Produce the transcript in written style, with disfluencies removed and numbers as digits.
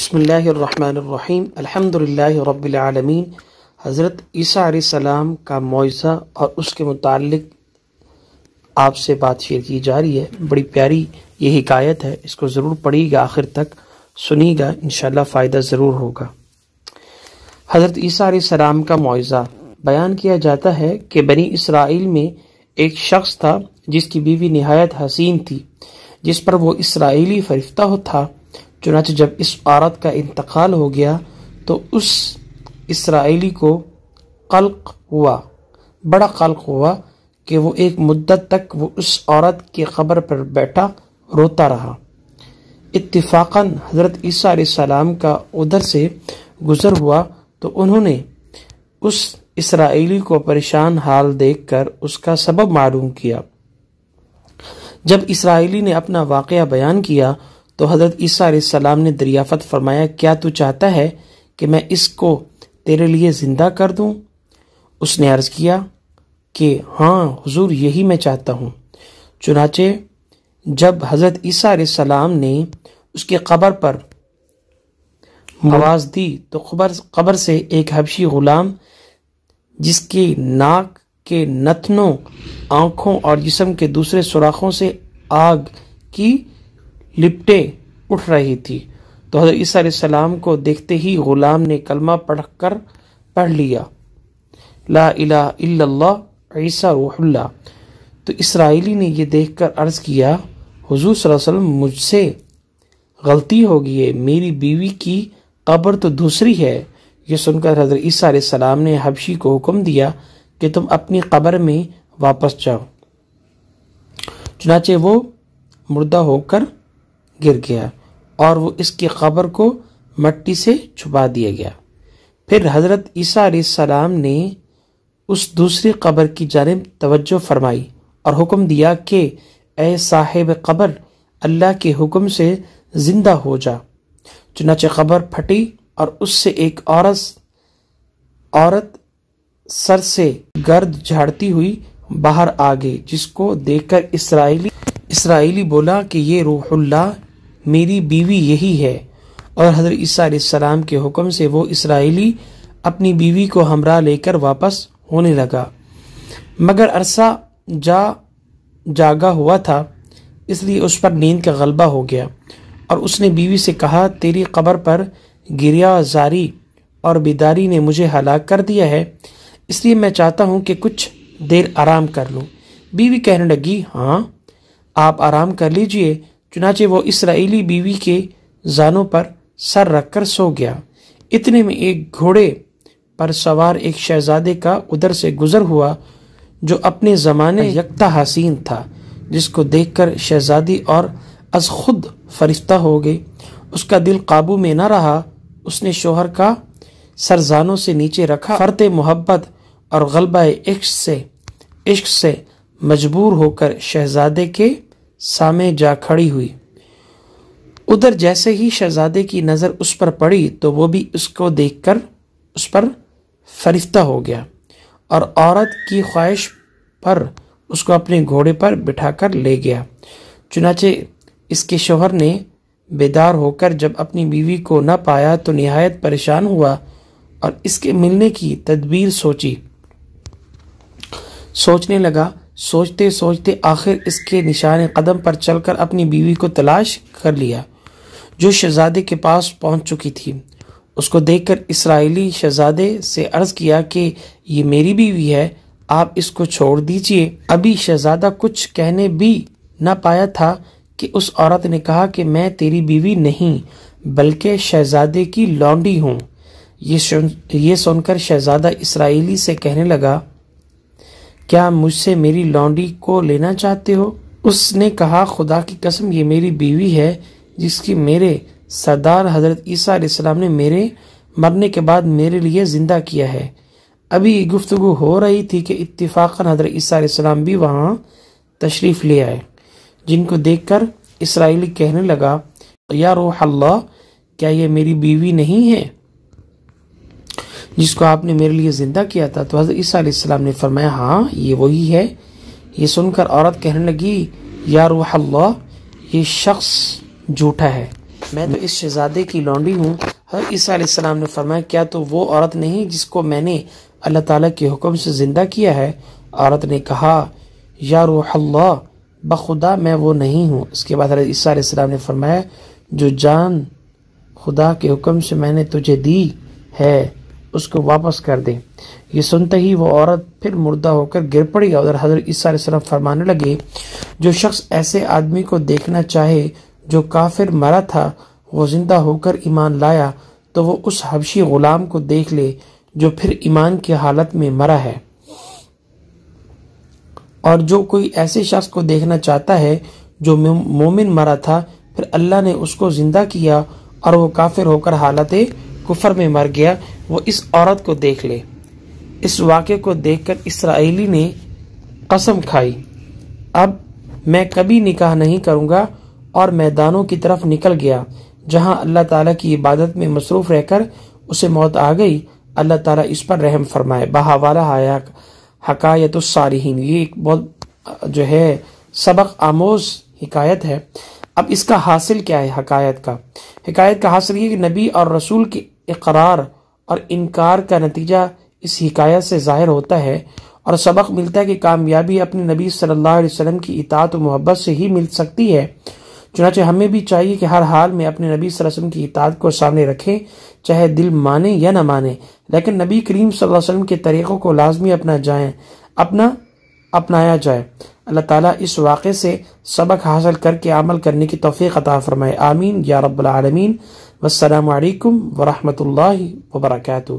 بسم اللہ الرحمن الرحیم الحمدللہ رب العالمین۔ حضرت عیسیٰ علیہ السلام کا معجزہ اور اس کے متعلق آپ سے بات شیئر کی جا رہی ہے۔ بڑی پیاری یہ حکایت ہے، اس کو ضرور پڑھیے گا، آخر تک سنیے گا، انشاءاللہ فائدہ ضرور ہوگا۔ حضرت عیسیٰ علیہ السلام کا معجزہ بیان کیا جاتا ہے کہ بنی اسرائیل میں ایک شخص تھا جس کی بیوی نہایت حسین تھی، جس پر وہ اسرائیلی فرشتہ تھا۔ چنانچہ جب اس عورت کا انتقال ہو گیا تو اس اسرائیلی کو بڑا قلق ہوا کہ وہ ایک مدت تک وہ اس عورت کی قبر پر بیٹھا روتا رہا۔ اتفاقاً حضرت عیسیٰ علیہ السلام کا ادھر سے گزر ہوا تو انہوں نے اس اسرائیلی کو پریشان حال دیکھ کر اس کا سبب معلوم کیا۔ جب اسرائیلی نے اپنا واقعہ بیان کیا تو حضرت عیسیٰ علیہ السلام نے دریافت فرمایا، کیا تو چاہتا ہے کہ میں اس کو تیرے لیے زندہ کر دوں؟ اس نے عرض کیا کہ ہاں حضور، یہی میں چاہتا ہوں۔ چنانچہ جب حضرت عیسیٰ علیہ السلام نے اس کی قبر پر آواز دی تو قبر سے ایک حبشی غلام، جس کی ناک کے نتنوں، آنکھوں اور جسم کے دوسرے سوراخوں سے آگ کی لپٹیں اٹھ رہی تھی، تو حضرت عیسیٰ علیہ السلام کو دیکھتے ہی غلام نے کلمہ پڑھ لیا، لا الہ الا اللہ عیسیٰ روح اللہ۔ تو اسرائیلی نے یہ دیکھ کر عرض کیا، حضور صلی اللہ علیہ وسلم، مجھ سے غلطی ہو گئی ہے، میری بیوی کی قبر تو دوسری ہے۔ یہ سن کر حضرت عیسیٰ علیہ السلام نے حبشی کو حکم دیا کہ تم اپنی قبر میں واپس جاؤ۔ چنانچہ وہ مردہ ہو کر گر گیا اور وہ اس کی قبر کو مٹی سے چھپا دیا گیا۔ پھر حضرت عیسیٰ علیہ السلام نے اس دوسری قبر کی جانب توجہ فرمائی اور حکم دیا کہ اے صاحب قبر، اللہ کے حکم سے زندہ ہو جا۔ چنانچہ قبر پھٹی اور اس سے ایک عورت سر سے گرد جھاڑتی ہوئی باہر آ گئی، جس کو دیکھ کر اسرائیلی بولا کہ یہ روح اللہ، میری بیوی یہی ہے۔ اور حضرت عیسیٰ علیہ السلام کے حکم سے وہ اسرائیلی اپنی بیوی کو ہمراہ لے کر واپس ہونے لگا، مگر عرصہ جاگا ہوا تھا، اس لیے اس پر نیند کا غلبہ ہو گیا، اور اس نے بیوی سے کہا، تیری قبر پر گریہ زاری اور بیداری نے مجھے ہلاک کر دیا ہے، اس لیے میں چاہتا ہوں کہ کچھ دیر آرام کر لوں۔ بیوی کہنے لگی، ہاں آپ آرام کر لیجئے۔ چنانچہ وہ اسرائیلی بیوی کے زانوں پر سر رکھ کر سو گیا۔ اتنے میں ایک گھوڑے پر سوار ایک شہزادے کا ادھر سے گزر ہوا، جو اپنے زمانے یکتا حسین تھا، جس کو دیکھ کر شہزادی اور از خود فرشتہ ہو گئی۔ اس کا دل قابو میں نہ رہا، اس نے شوہر کا سر زانوں سے نیچے رکھا، فرط محبت اور غلبہ عشق سے مجبور ہو کر شہزادے کے سامنے جا کھڑی ہوئی۔ ادھر جیسے ہی شہزادے کی نظر اس پر پڑی تو وہ بھی اس کو دیکھ کر اس پر فرشتہ ہو گیا، اور عورت کی خواہش پر اس کو اپنے گھوڑے پر بٹھا کر لے گیا۔ چنانچہ اس کے شوہر نے بیدار ہو کر جب اپنی بیوی کو نہ پایا تو نہایت پریشان ہوا اور اس کے ملنے کی تدبیر سوچنے لگا۔ سوچتے سوچتے آخر اس کے نشان قدم پر چل کر اپنی بیوی کو تلاش کر لیا، جو شہزادے کے پاس پہنچ چکی تھی۔ اس کو دیکھ کر اسرائیلی شہزادے سے عرض کیا کہ یہ میری بیوی ہے، آپ اس کو چھوڑ دیجئے۔ ابھی شہزادہ کچھ کہنے بھی نہ پایا تھا کہ اس عورت نے کہا کہ میں تیری بیوی نہیں بلکہ شہزادے کی لونڈی ہوں۔ یہ سن کر شہزادہ اسرائیلی سے کہنے لگا، کیا مجھ سے میری لونڈی کو لینا چاہتے ہو؟ اس نے کہا، خدا کی قسم، یہ میری بیوی ہے جس کی میرے سردار حضرت عیسیٰ علیہ السلام نے میرے مرنے کے بعد میرے لیے زندہ کیا ہے۔ ابھی یہ گفتگو ہو رہی تھی کہ اتفاقاً حضرت عیسیٰ علیہ السلام بھی وہاں تشریف لے آئے، جن کو دیکھ کر اسرائیلی کہنے لگا، یا روح اللہ، کیا یہ میری بیوی نہیں ہے جس کو آپ نے میرے لیے زندہ کیا تھا؟ تو حضرت عیسیٰ علیہ السلام نے فرمایا، ہاں یہ وہی ہے۔ یہ سن کر عورت کہنے لگی، یا روح اللہ، یہ شخص جھوٹا ہے، میں تو اس شہزادے کی لونڈی ہوں۔ حضرت عیسیٰ علیہ السلام نے فرمایا کیا تو وہ عورت نہیں جس کو میں نے اللہ تعالیٰ کے حکم سے زندہ کیا ہے؟ عورت نے کہا یا روح اللہ، بخدا میں وہ نہیں ہوں۔ اس کے بعد حضرت عیسیٰ علیہ السلام نے فرمایا جو جان خدا کے حکم سے میں نے تجھے دی ہے اس کو واپس کر دے۔ یہ سنتے ہی وہ عورت پھر مردہ ہو کر گر پڑی اور حضرت عیسیٰ علیہ السلام فرمانے لگے جو شخص ایسے آدمی کو دیکھنا چاہے جو کافر مرا تھا وہ زندہ ہو کر ایمان لایا تو وہ اس حبشی غلام کو دیکھ لے جو پھر ایمان کی حالت میں مرا ہے، اور جو کوئی ایسے شخص کو دیکھنا چاہتا ہے جو مومن مرا تھا پھر اللہ نے اس کو زندہ کیا اور وہ کافر ہو کر حالت کفر میں مر گیا، وہ اس عورت کو دیکھ لے۔ اس واقعے کو دیکھ کر اسرائیلی نے قسم کھائی اب میں کبھی نکاح نہیں کروں گا، اور میدانوں کی طرف نکل گیا جہاں اللہ تعالیٰ کی عبادت میں مصروف رہ کر اسے موت آ گئی۔ اللہ تعالیٰ اس پر رحم فرمائے۔ بحوالہ حکایت الصالحین، یہ ایک بہت جو ہے سبق آموز حکایت ہے۔ اب اس کا حاصل کیا ہے؟ حکایت کا حاصل یہ کہ نبی اور رسول کے اقرار اور انکار کا نتیجہ اس حکایت سے ظاہر ہوتا ہے، اور سبق ملتا ہے کہ کامیابی اپنے نبی صلی اللہ علیہ وسلم کی اطاعت و محبت سے ہی مل سکتی ہے۔ چنانچہ ہمیں بھی چاہیے کہ ہر حال میں اپنے نبی صلی اللہ علیہ وسلم کی اطاعت کو سامنے رکھیں، چاہے دل مانے یا نہ مانے، لیکن نبی کریم صلی اللہ علیہ وسلم کے طریقوں کو لازمی اپنایا جائے۔ اللہ تعالیٰ اس واقعے سے سبق حاصل کر کے عمل کرنے کی توفیق عطا فرمائے، آمین یا رب العالمین۔ والسلام علیکم ورحمۃ اللہ وبرکاتہ۔